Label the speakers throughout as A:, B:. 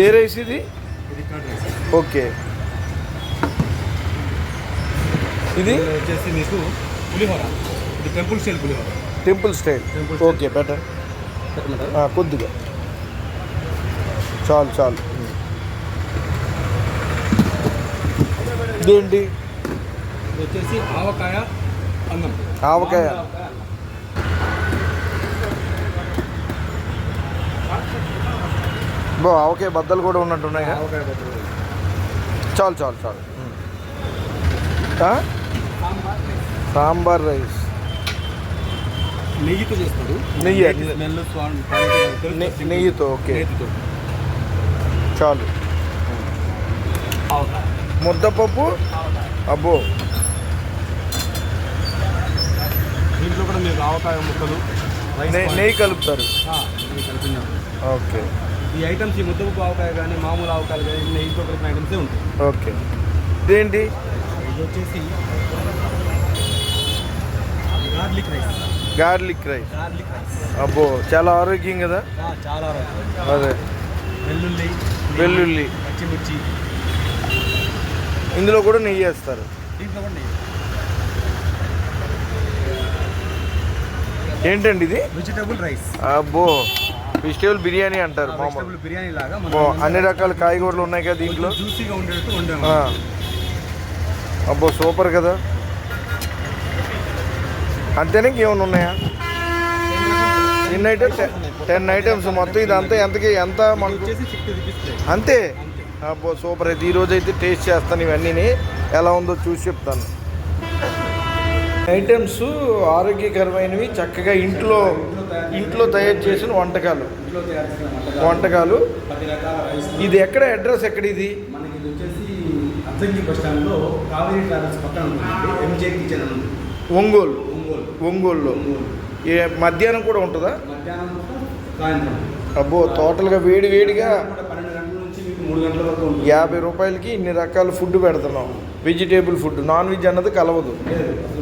A: ఏ rice ఇది? Okay. ఇది
B: వచ్చేసి మీకు పులిహోర. ఇది టెంపుల్ స్టైల్ పులిహోర.
A: Temple style. Okay, better. కొద్దిగా చాలు చాలు. ఇదేంటి?
B: ఇది వచ్చేసి ఆవకాయ అన్నం.
A: ఆవకాయ. ఆవకాయ బద్దలు కూడా ఉన్నట్టున్నాయి.
B: ఆవకాయ బద్దలు.
A: చాలు చాలు చాలు. సాంబార్ రైస్
B: నెయ్యితో చేస్తాడు.
A: నెయ్యితో. ఓకే, చాలు. ముద్దపప్పు. అబ్బో,
B: దీంట్లో కూడా మీకు ఆవకాయ ముక్కలు,
A: నెయ్యి కలుపుతారు. ఓకే.
B: ఈ ఐటమ్స్, ఈ ముద్దపప్పు ఆవకాయ కానీ మామూలు ఆవకాయలు కానీ నెయ్యితో కలిపిన ఐటమ్సే ఉంటాయి.
A: ఓకే. ఇదేంటి?
B: ఇది వచ్చేసి గార్లిక్ రైస్.
A: Garlic rice. అబ్బో, చాలా ఆరోగ్యం కదా.
B: చాలా ఆరోగ్యం.
A: అదే. వెల్లుల్లి,
B: పచ్చిమిర్చి.
A: ఇందులో కూడా నెయ్యి వేస్తారు.
B: దీంట్లో కూడా నెయ్యి.
A: ఏంటండి ఇది?
B: Vegetable rice.
A: అబ్బో, వెజిటేబుల్ బిర్యానీ అంటారు.
B: మామూలు బిర్యానీ లాగా
A: అన్ని రకాల కాయగూరలు ఉన్నాయి కదా దీంట్లో.
B: జ్యూసీగా ఉండేటట్టు వండాము.
A: అబ్బో, సూపర్ కదా. అంతేనా, ఇంకేమైనా ఉన్నాయా? ఎన్ని ఐటమ్స్? 10 ఐటమ్స్ మొత్తం. ఇదంతా ఎంతకి? ఎంత మనకు? అంతే. అబ్బో, సూపర్. అయితే ఈరోజు అయితే టేస్ట్ చేస్తాను ఇవన్నీ, ఎలా ఉందో చూసి చెప్తాను. ఐటమ్స్ ఆరోగ్యకరమైనవి, చక్కగా ఇంట్లో తయారు చేసిన వంటకాలు. ఇది ఎక్కడ? అడ్రస్ ఎక్కడ ఇది?
B: మనకి ఇది వచ్చేసి అద్దంకి బస్ స్టాండ్లో కావేరీ ట్రావెల్స్ పక్కన ఉంటుంది. ఎంజే కిచెన్ ఉంది.
A: ఒంగోలులో. మధ్యాహ్నం కూడా ఉంటుందా?
B: మధ్యాహ్నం, సాయంత్రం.
A: అబ్బో, టోటల్గా వేడిగా
B: 12 గంటల నుంచి 3 గంటల వరకు ఉంటుంది.
A: 50 రూపాయలకి ఇన్ని రకాల ఫుడ్ పెడుతున్నాం. Vegetable food. నాన్ వెజ్ అన్నది కలవదు.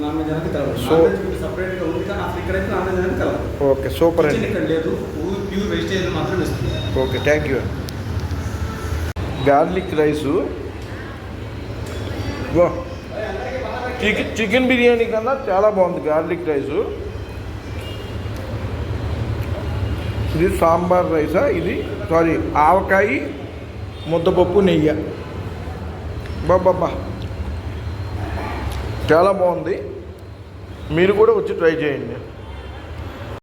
B: నాన్ వెజ్ అనేది కలవదు.
A: సో
B: సపరేట్గా ఉంది, కానీ అసలు ఇక్కడైతే నాన్ వెజ్ అనేది కలవదు.
A: ఓకే, సూపర్ అండి.
B: ఇక్కడ లేదు, ప్యూర్ వెజిటేబుల్ మాత్రం ఇస్తుంది.
A: Okay, thank you. Garlic rice. Chicken biryani కన్నా చాలా బాగుంది గార్లిక్ రైసు. ఇది సాంబార్ రైసా? ఇది సారీ, ఆవకాయ, ముద్దపప్పు, నెయ్యి. బాబా, చాలా బాగుంది. మీరు కూడా వచ్చి ట్రై చేయండి.